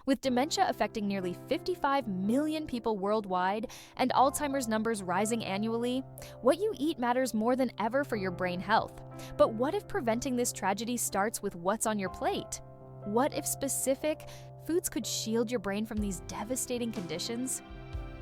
With dementia affecting nearly 55 million people worldwide and Alzheimer's numbers rising annually, what you eat matters more than ever for your brain health. But what if preventing this tragedy starts with what's on your plate? What if specific foods could shield your brain from these devastating conditions?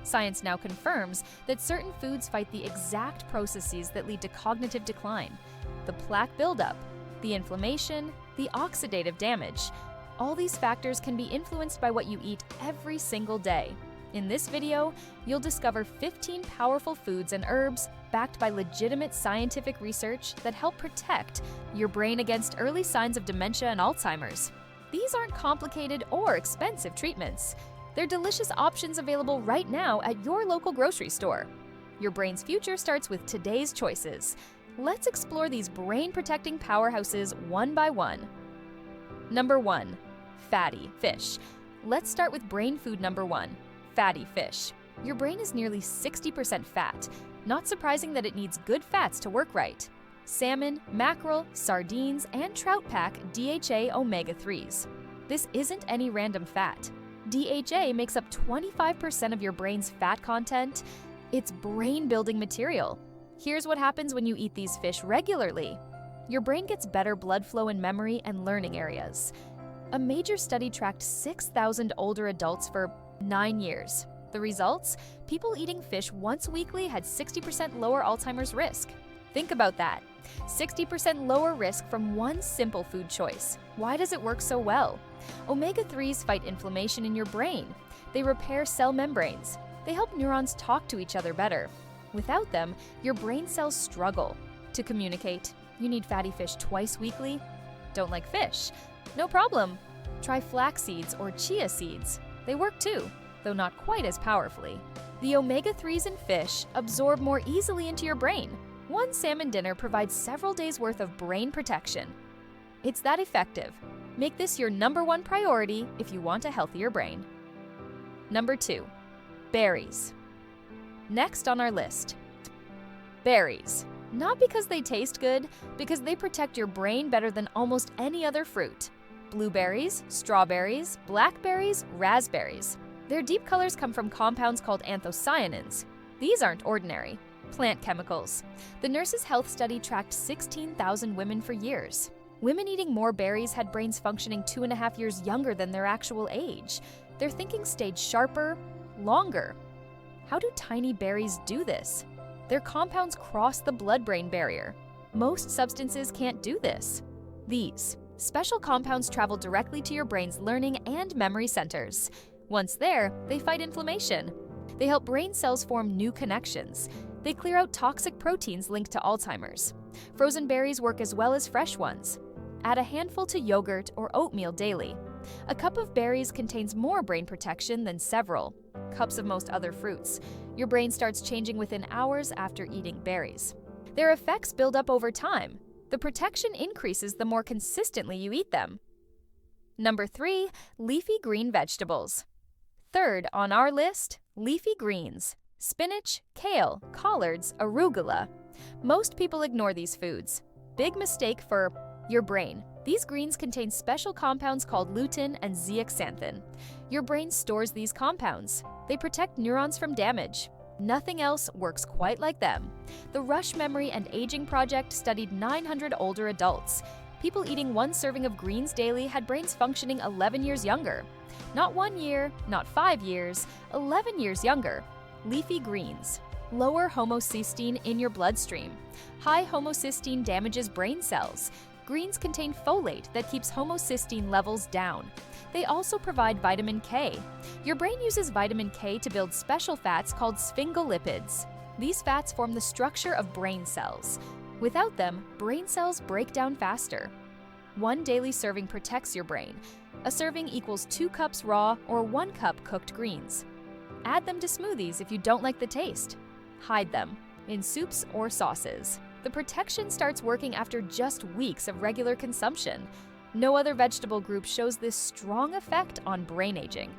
Science now confirms that certain foods fight the exact processes that lead to cognitive decline: the plaque buildup, the inflammation, the oxidative damage. All these factors can be influenced by what you eat every single day. In this video, you'll discover 15 powerful foods and herbs backed by legitimate scientific research that help protect your brain against early signs of dementia and Alzheimer's. These aren't complicated or expensive treatments. They're delicious options available right now at your local grocery store. Your brain's future starts with today's choices. Let's explore these brain-protecting powerhouses one by one. Number 1. Fatty fish. Let's start with brain food number 1, fatty fish. Your brain is nearly 60% fat. Not surprising that it needs good fats to work right. Salmon, mackerel, sardines, and trout pack DHA omega-3s. This isn't any random fat. DHA makes up 25% of your brain's fat content. It's brain-building material. Here's what happens when you eat these fish regularly. Your brain gets better blood flow in memory and learning areas. A major study tracked 6,000 older adults for 9 years. The results? People eating fish once weekly had 60% lower Alzheimer's risk. Think about that. 60% lower risk from one simple food choice. Why does it work so well? Omega-3s fight inflammation in your brain. They repair cell membranes. They help neurons talk to each other better. Without them, your brain cells struggle to communicate. You need fatty fish twice weekly? Don't like fish? No problem. Try flax seeds or chia seeds. They work too, though not quite as powerfully. The omega-3s in fish absorb more easily into your brain. One salmon dinner provides several days' worth of brain protection. It's that effective. Make this your number 1 priority if you want a healthier brain. Number 2. Berries. Next on our list, berries. Not because they taste good, because they protect your brain better than almost any other fruit. Blueberries, strawberries, blackberries, raspberries. Their deep colors come from compounds called anthocyanins. These aren't ordinary plant chemicals. The Nurses' Health Study tracked 16,000 women for years. Women eating more berries had brains functioning 2.5 years younger than their actual age. Their thinking stayed sharper, longer. How do tiny berries do this? Their compounds cross the blood-brain barrier. Most substances can't do this. These special compounds travel directly to your brain's learning and memory centers. Once there, they fight inflammation. They help brain cells form new connections. They clear out toxic proteins linked to Alzheimer's. Frozen berries work as well as fresh ones. Add a handful to yogurt or oatmeal daily. A cup of berries contains more brain protection than several cups of most other fruits. Your brain starts changing within hours after eating berries. Their effects build up over time. The protection increases the more consistently you eat them. Number 3, leafy green vegetables. Third on our list, leafy greens. Spinach, kale, collards, arugula. Most people ignore these foods. Big mistake for your brain. These greens contain special compounds called lutein and zeaxanthin. Your brain stores these compounds. They protect neurons from damage. Nothing else works quite like them. The Rush Memory and Aging Project studied 900 older adults. People eating 1 serving of greens daily had brains functioning 11 years younger. Not 1 year, not 5 years, 11 years younger. Leafy greens. Lower homocysteine in your bloodstream. High homocysteine damages brain cells. Greens contain folate that keeps homocysteine levels down. They also provide vitamin K. Your brain uses vitamin K to build special fats called sphingolipids. These fats form the structure of brain cells. Without them, brain cells break down faster. 1 daily serving protects your brain. A serving equals 2 cups raw or 1 cup cooked greens. Add them to smoothies if you don't like the taste. Hide them in soups or sauces. The protection starts working after just weeks of regular consumption. No other vegetable group shows this strong effect on brain aging.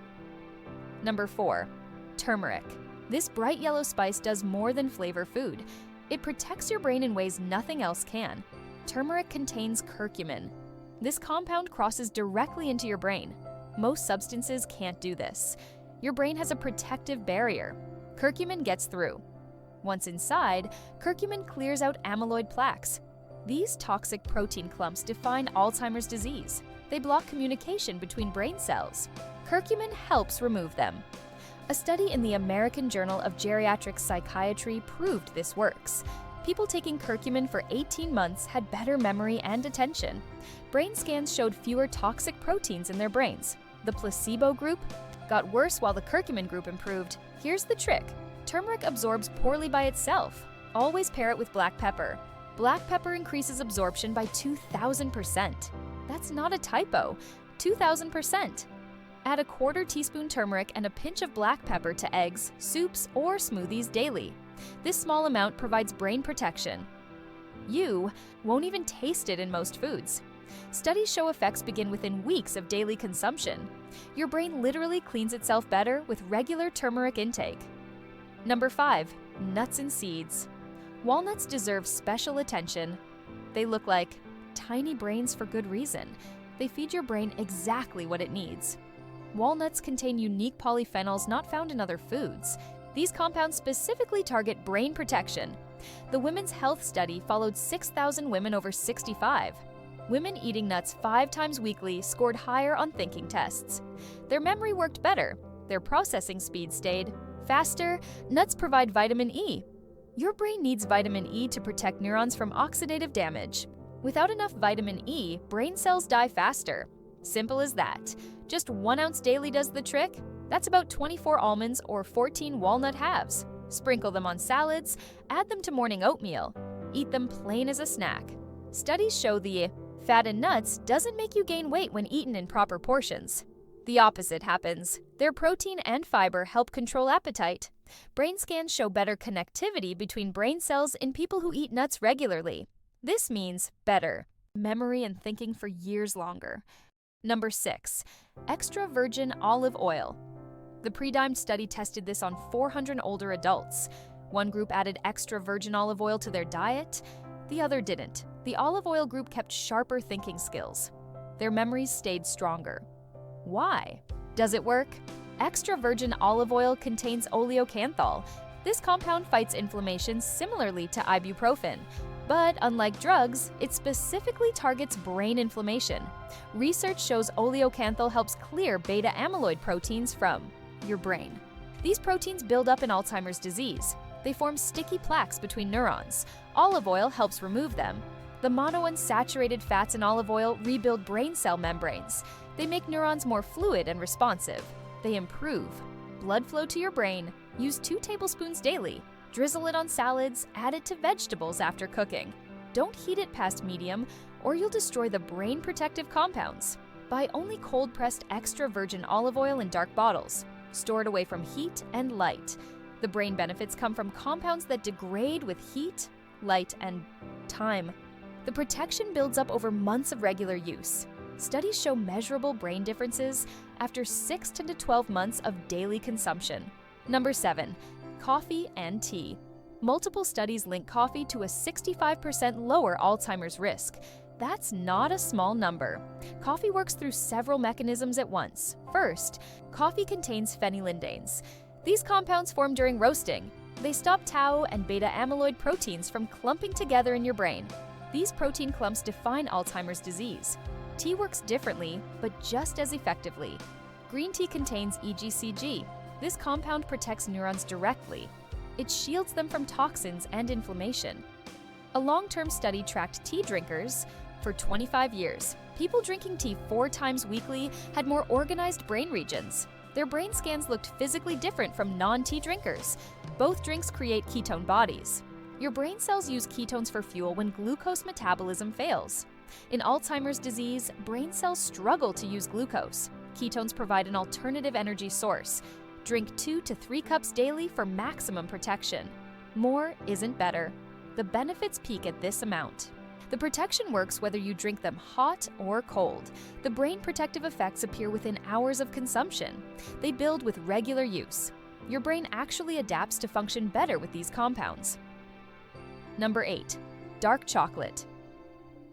Number 4, turmeric. This bright yellow spice does more than flavor food. It protects your brain in ways nothing else can. Turmeric contains curcumin. This compound crosses directly into your brain. Most substances can't do this. Your brain has a protective barrier. Curcumin gets through. Once inside, curcumin clears out amyloid plaques. These toxic protein clumps define Alzheimer's disease. They block communication between brain cells. Curcumin helps remove them. A study in the American Journal of Geriatric Psychiatry proved this works. People taking curcumin for 18 months had better memory and attention. Brain scans showed fewer toxic proteins in their brains. The placebo group got worse while the curcumin group improved. Here's the trick. Turmeric absorbs poorly by itself. Always pair it with black pepper. Black pepper increases absorption by 2,000%. That's not a typo. 2,000%. Add a quarter teaspoon turmeric and a pinch of black pepper to eggs, soups, or smoothies daily. This small amount provides brain protection. You won't even taste it in most foods. Studies show effects begin within weeks of daily consumption. Your brain literally cleans itself better with regular turmeric intake. Number 5. Nuts and seeds. Walnuts deserve special attention. They look like tiny brains for good reason. They feed your brain exactly what it needs. Walnuts contain unique polyphenols not found in other foods. These compounds specifically target brain protection. The Women's Health Study followed 6,000 women over 65. Women eating nuts 5 times weekly scored higher on thinking tests. Their memory worked better. Their processing speed stayed faster. Nuts provide vitamin E. Your brain needs vitamin E to protect neurons from oxidative damage. Without enough vitamin E, brain cells die faster. Simple as that. Just 1 ounce daily does the trick. That's about 24 almonds or 14 walnut halves. Sprinkle them on salads, add them to morning oatmeal. Eat them plain as a snack. Studies show the fat in nuts doesn't make you gain weight when eaten in proper portions. The opposite happens. Their protein and fiber help control appetite. Brain scans show better connectivity between brain cells in people who eat nuts regularly. This means better memory and thinking for years longer. Number 6. Extra virgin olive oil. The Predimed study tested this on 400 older adults. One group added extra virgin olive oil to their diet, the other didn't. The olive oil group kept sharper thinking skills. Their memories stayed stronger. Why? Does it work? Extra virgin olive oil contains oleocanthal. This compound fights inflammation similarly to ibuprofen. But unlike drugs, it specifically targets brain inflammation. Research shows oleocanthal helps clear beta amyloid proteins from your brain. These proteins build up in Alzheimer's disease. They form sticky plaques between neurons. Olive oil helps remove them. The monounsaturated fats in olive oil rebuild brain cell membranes. They make neurons more fluid and responsive. They improve blood flow to your brain. Use 2 tablespoons daily. Drizzle it on salads, add it to vegetables after cooking. Don't heat it past medium, or you'll destroy the brain protective compounds. Buy only cold-pressed extra virgin olive oil in dark bottles. Store it away from heat and light. The brain benefits come from compounds that degrade with heat, light, and time. The protection builds up over months of regular use. Studies show measurable brain differences after 6 to 12 months of daily consumption. Number 7. Coffee and tea. Multiple studies link coffee to a 65% lower Alzheimer's risk. That's not a small number. Coffee works through several mechanisms at once. First, coffee contains phenylendanes. These compounds form during roasting. They stop tau and beta amyloid proteins from clumping together in your brain. These protein clumps define Alzheimer's disease. Tea works differently, but just as effectively. Green tea contains EGCG. This compound protects neurons directly. It shields them from toxins and inflammation. A long-term study tracked tea drinkers for 25 years. People drinking tea 4 times weekly had more organized brain regions. Their brain scans looked physically different from non-tea drinkers. Both drinks create ketone bodies. Your brain cells use ketones for fuel when glucose metabolism fails. In Alzheimer's disease, brain cells struggle to use glucose. Ketones provide an alternative energy source. Drink 2 to 3 cups daily for maximum protection. More isn't better. The benefits peak at this amount. The protection works whether you drink them hot or cold. The brain protective effects appear within hours of consumption. They build with regular use. Your brain actually adapts to function better with these compounds. Number 8. Dark chocolate.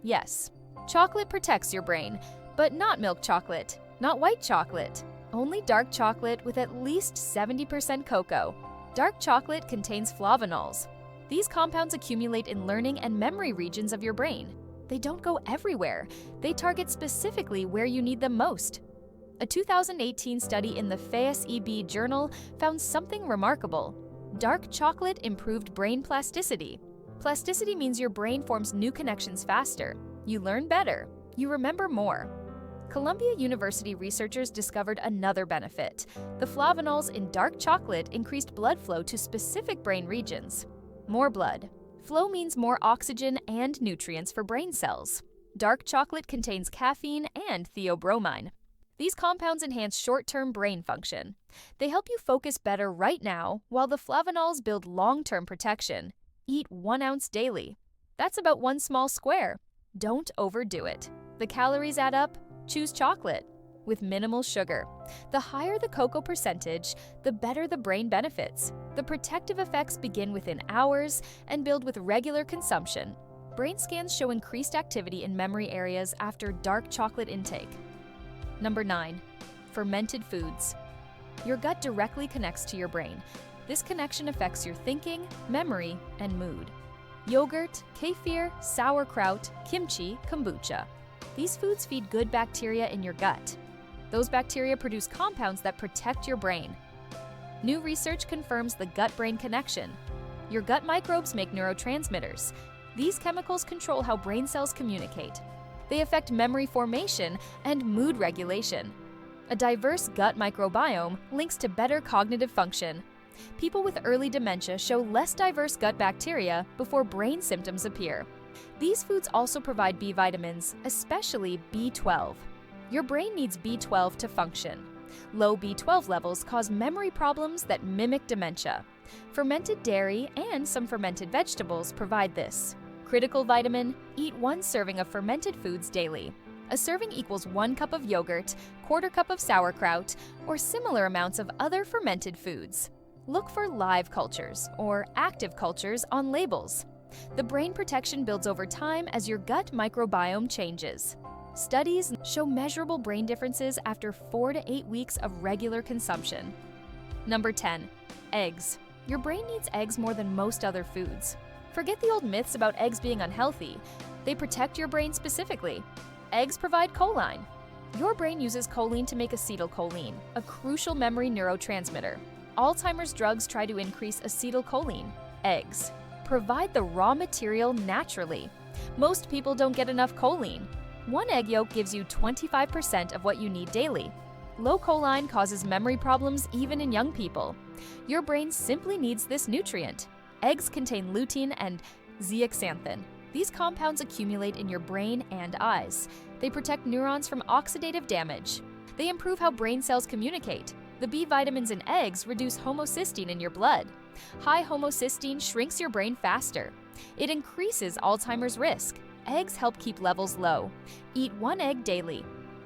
Yes, chocolate protects your brain, but not milk chocolate. Not white chocolate, only dark chocolate with at least 70% cocoa. Dark chocolate contains flavanols. These compounds accumulate in learning and memory regions of your brain. They don't go everywhere. They target specifically where you need them most. A 2018 study in the FASEB journal found something remarkable. Dark chocolate improved brain plasticity. Plasticity means your brain forms new connections faster. You learn better. You remember more. Columbia University researchers discovered another benefit. The flavanols in dark chocolate increased blood flow to specific brain regions. More blood. Flow means more oxygen and nutrients for brain cells. Dark chocolate contains caffeine and theobromine. These compounds enhance short-term brain function. They help you focus better right now, while the flavanols build long-term protection. Eat 1 ounce daily. That's about 1 small square. Don't overdo it. The calories add up. Choose chocolate with minimal sugar. The higher the cocoa percentage, the better the brain benefits. The protective effects begin within hours and build with regular consumption. Brain scans show increased activity in memory areas after dark chocolate intake. Number 9. Fermented foods. Your gut directly connects to your brain. This connection affects your thinking, memory, and mood. Yogurt, kefir, sauerkraut, kimchi, kombucha. These foods feed good bacteria in your gut. Those bacteria produce compounds that protect your brain. New research confirms the gut-brain connection. Your gut microbes make neurotransmitters. These chemicals control how brain cells communicate. They affect memory formation and mood regulation. A diverse gut microbiome links to better cognitive function. People with early dementia show less diverse gut bacteria before brain symptoms appear. These foods also provide B vitamins, especially B12. Your brain needs B12 to function. Low B12 levels cause memory problems that mimic dementia. Fermented dairy and some fermented vegetables provide this. Critical vitamin: eat 1 serving of fermented foods daily. A serving equals 1 cup of yogurt, 1/4 cup of sauerkraut, or similar amounts of other fermented foods. Look for live cultures or active cultures on labels. The brain protection builds over time as your gut microbiome changes. Studies show measurable brain differences after 4 to 8 weeks of regular consumption. Number 10. Eggs. Your brain needs eggs more than most other foods. Forget the old myths about eggs being unhealthy. They protect your brain specifically. Eggs provide choline. Your brain uses choline to make acetylcholine, a crucial memory neurotransmitter. Alzheimer's drugs try to increase acetylcholine. Eggs provide the raw material naturally. Most people don't get enough choline. 1 egg yolk gives you 25% of what you need daily. Low choline causes memory problems even in young people. Your brain simply needs this nutrient. Eggs contain lutein and zeaxanthin. These compounds accumulate in your brain and eyes. They protect neurons from oxidative damage. They improve how brain cells communicate. The B vitamins in eggs reduce homocysteine in your blood. High homocysteine shrinks your brain faster. It increases Alzheimer's risk. Eggs help keep levels low. Eat 1 egg daily.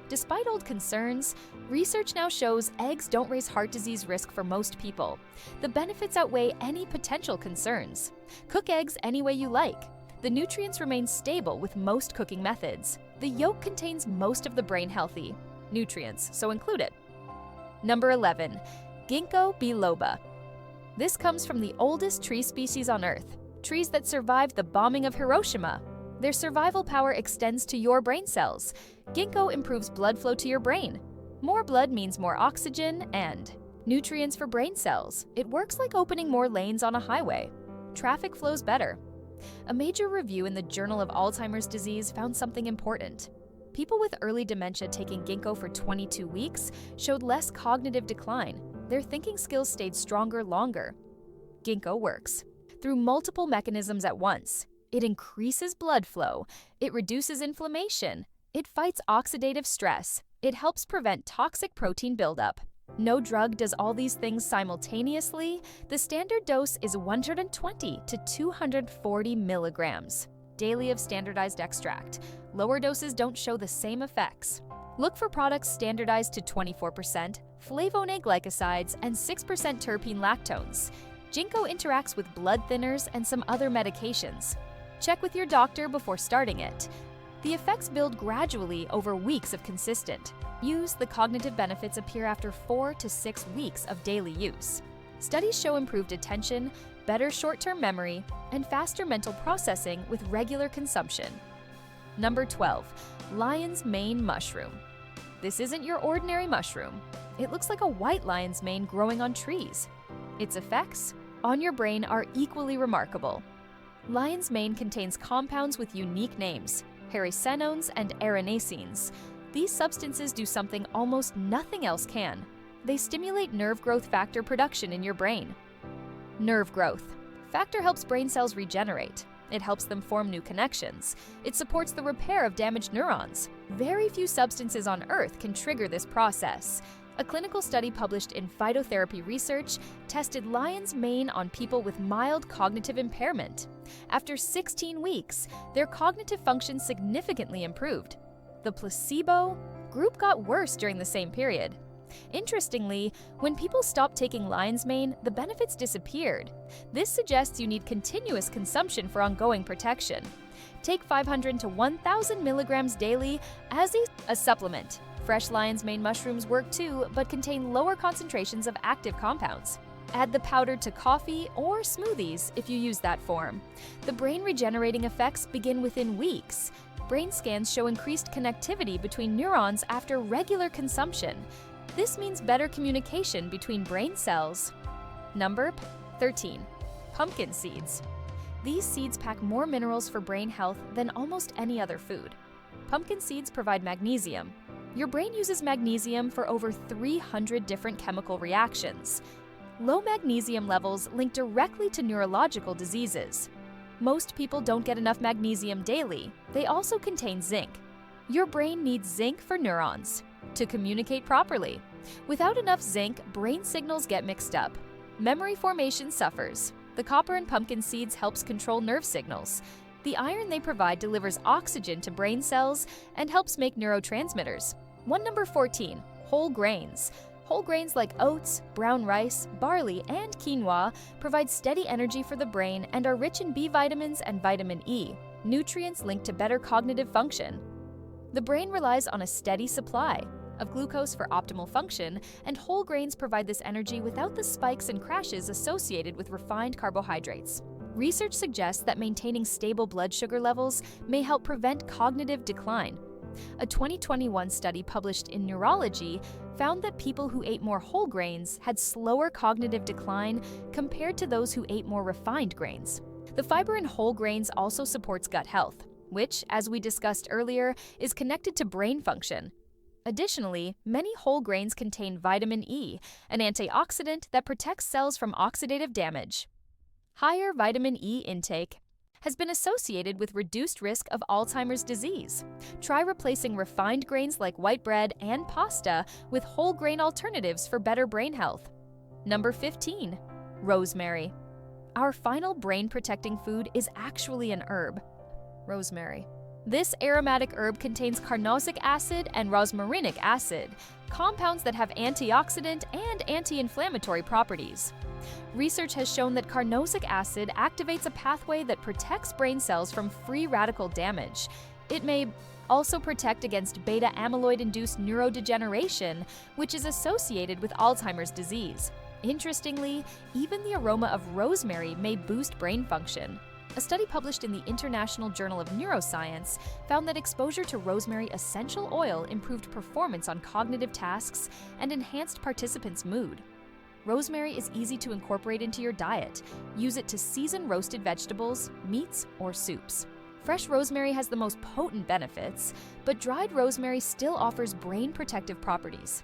Despite old concerns, research now shows eggs don't raise heart disease risk for most people. The benefits outweigh any potential concerns. Cook eggs any way you like. The nutrients remain stable with most cooking methods. The yolk contains most of the brain-healthy nutrients, so include it. Number 11. Ginkgo biloba. This comes from the oldest tree species on Earth, trees that survived the bombing of Hiroshima. Their survival power extends to your brain cells. Ginkgo improves blood flow to your brain. More blood means more oxygen and nutrients for brain cells. It works like opening more lanes on a highway. Traffic flows better. A major review in the Journal of Alzheimer's Disease found something important. People with early dementia taking ginkgo for 22 weeks showed less cognitive decline. Their thinking skills stayed stronger longer. Ginkgo works through multiple mechanisms at once. It increases blood flow. It reduces inflammation. It fights oxidative stress. It helps prevent toxic protein buildup. No drug does all these things simultaneously. The standard dose is 120 to 240 milligrams daily of standardized extract. Lower doses don't show the same effects. Look for products standardized to 24% flavonoid glycosides and 6% terpene lactones. Ginkgo interacts with blood thinners and some other medications. Check with your doctor before starting it. The effects build gradually over weeks of consistent use. The cognitive benefits appear after 4 to 6 weeks of daily use. Studies show improved attention, better short-term memory, and faster mental processing with regular consumption. Number 12. Lion's mane mushroom. This isn't your ordinary mushroom. It looks like a white lion's mane growing on trees. Its effects on your brain are equally remarkable. Lion's mane contains compounds with unique names, hericenones and arenacenes. These substances do something almost nothing else can. They stimulate nerve growth factor production in your brain. Nerve growth factor helps brain cells regenerate. It helps them form new connections. It supports the repair of damaged neurons. Very few substances on Earth can trigger this process. A clinical study published in Phytotherapy Research tested lion's mane on people with mild cognitive impairment. After 16 weeks, their cognitive function significantly improved. The placebo group got worse during the same period. Interestingly, when people stopped taking lion's mane, the benefits disappeared. This suggests you need continuous consumption for ongoing protection. Take 500 to 1,000 milligrams daily as a supplement. Fresh lion's mane mushrooms work too, but contain lower concentrations of active compounds. Add the powder to coffee or smoothies if you use that form. The brain regenerating effects begin within weeks. Brain scans show increased connectivity between neurons after regular consumption. This means better communication between brain cells. Number 13. Pumpkin seeds. These seeds pack more minerals for brain health than almost any other food. Pumpkin seeds provide magnesium. Your brain uses magnesium for over 300 different chemical reactions. Low magnesium levels link directly to neurological diseases. Most people don't get enough magnesium daily. They also contain zinc. Your brain needs zinc for neurons to communicate properly. Without enough zinc, brain signals get mixed up. Memory formation suffers. The copper in pumpkin seeds helps control nerve signals. The iron they provide delivers oxygen to brain cells and helps make neurotransmitters. Number 14. Whole grains. Whole grains like oats, brown rice, barley, and quinoa provide steady energy for the brain and are rich in B vitamins and vitamin E, nutrients linked to better cognitive function. The brain relies on a steady supply of glucose for optimal function, and whole grains provide this energy without the spikes and crashes associated with refined carbohydrates. Research suggests that maintaining stable blood sugar levels may help prevent cognitive decline. A 2021 study published in Neurology found that people who ate more whole grains had slower cognitive decline compared to those who ate more refined grains. The fiber in whole grains also supports gut health, which, as we discussed earlier, is connected to brain function. Additionally, many whole grains contain vitamin E, an antioxidant that protects cells from oxidative damage. Higher vitamin E intake has been associated with reduced risk of Alzheimer's disease. Try replacing refined grains like white bread and pasta with whole grain alternatives for better brain health. Number 15. Rosemary. Our final brain-protecting food is actually an herb. Rosemary. This aromatic herb contains carnosic acid and rosmarinic acid, compounds that have antioxidant and anti-inflammatory properties. Research has shown that carnosic acid activates a pathway that protects brain cells from free radical damage. It may also protect against beta amyloid-induced neurodegeneration, which is associated with Alzheimer's disease. Interestingly, even the aroma of rosemary may boost brain function. A study published in the International Journal of Neuroscience found that exposure to rosemary essential oil improved performance on cognitive tasks and enhanced participants' mood. Rosemary is easy to incorporate into your diet. Use it to season roasted vegetables, meats, or soups. Fresh rosemary has the most potent benefits, but dried rosemary still offers brain protective properties.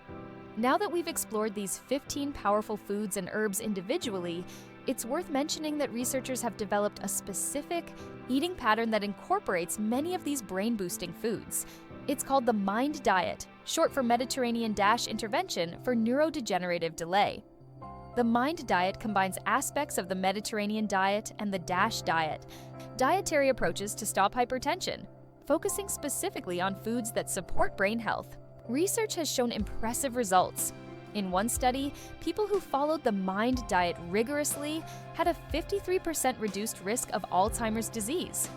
Now that we've explored these 15 powerful foods and herbs individually, it's worth mentioning that researchers have developed a specific eating pattern that incorporates many of these brain-boosting foods. It's called the MIND diet, short for Mediterranean Intervention for Neurodegenerative Delay. The MIND diet combines aspects of the Mediterranean diet and the DASH diet, dietary approaches to stop hypertension, focusing specifically on foods that support brain health. Research has shown impressive results. In one study, people who followed the MIND diet rigorously had a 53% reduced risk of Alzheimer's disease.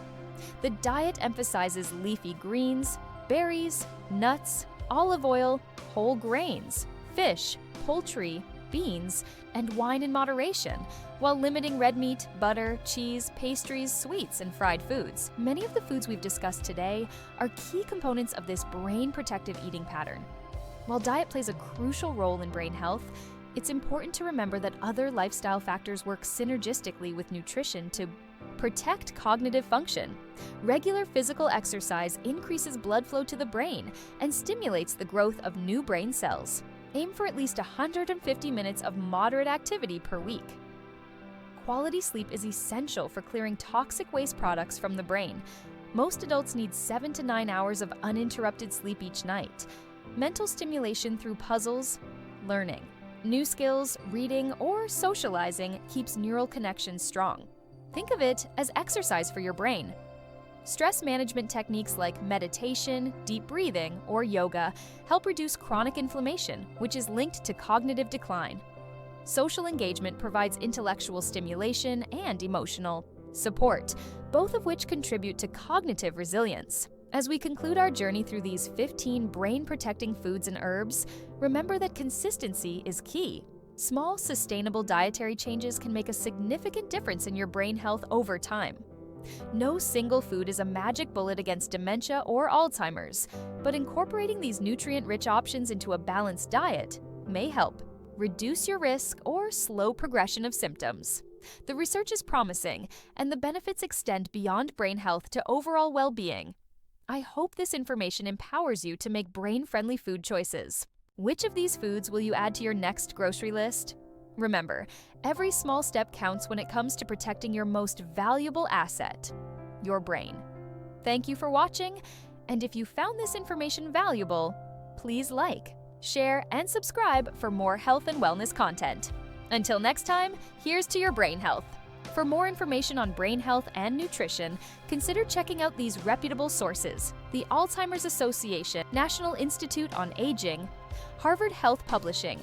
The diet emphasizes leafy greens, berries, nuts, olive oil, whole grains, fish, poultry, beans, and wine in moderation, while limiting red meat, butter, cheese, pastries, sweets, and fried foods. Many of the foods we've discussed today are key components of this brain-protective eating pattern. While diet plays a crucial role in brain health, it's important to remember that other lifestyle factors work synergistically with nutrition to protect cognitive function. Regular physical exercise increases blood flow to the brain and stimulates the growth of new brain cells. Aim for at least 150 minutes of moderate activity per week. Quality sleep is essential for clearing toxic waste products from the brain. Most adults need 7 to 9 hours of uninterrupted sleep each night. Mental stimulation through puzzles, learning, new skills, reading, or socializing keeps neural connections strong. Think of it as exercise for your brain. Stress management techniques like meditation, deep breathing, or yoga help reduce chronic inflammation, which is linked to cognitive decline. Social engagement provides intellectual stimulation and emotional support, both of which contribute to cognitive resilience. As we conclude our journey through these 15 brain-protecting foods and herbs, remember that consistency is key. Small, sustainable dietary changes can make a significant difference in your brain health over time. No single food is a magic bullet against dementia or Alzheimer's, but incorporating these nutrient-rich options into a balanced diet may help reduce your risk or slow progression of symptoms. The research is promising, and the benefits extend beyond brain health to overall well-being. I hope this information empowers you to make brain-friendly food choices. Which of these foods will you add to your next grocery list? Remember, every small step counts when it comes to protecting your most valuable asset, your brain. Thank you for watching, and if you found this information valuable, please like, share, and subscribe for more health and wellness content. Until next time, here's to your brain health. For more information on brain health and nutrition, consider checking out these reputable sources: the Alzheimer's Association, National Institute on Aging, Harvard Health Publishing,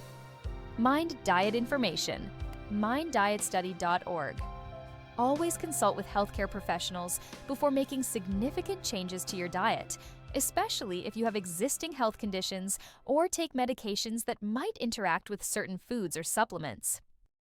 Mind Diet Information, minddietstudy.org. Always consult with healthcare professionals before making significant changes to your diet, especially if you have existing health conditions or take medications that might interact with certain foods or supplements.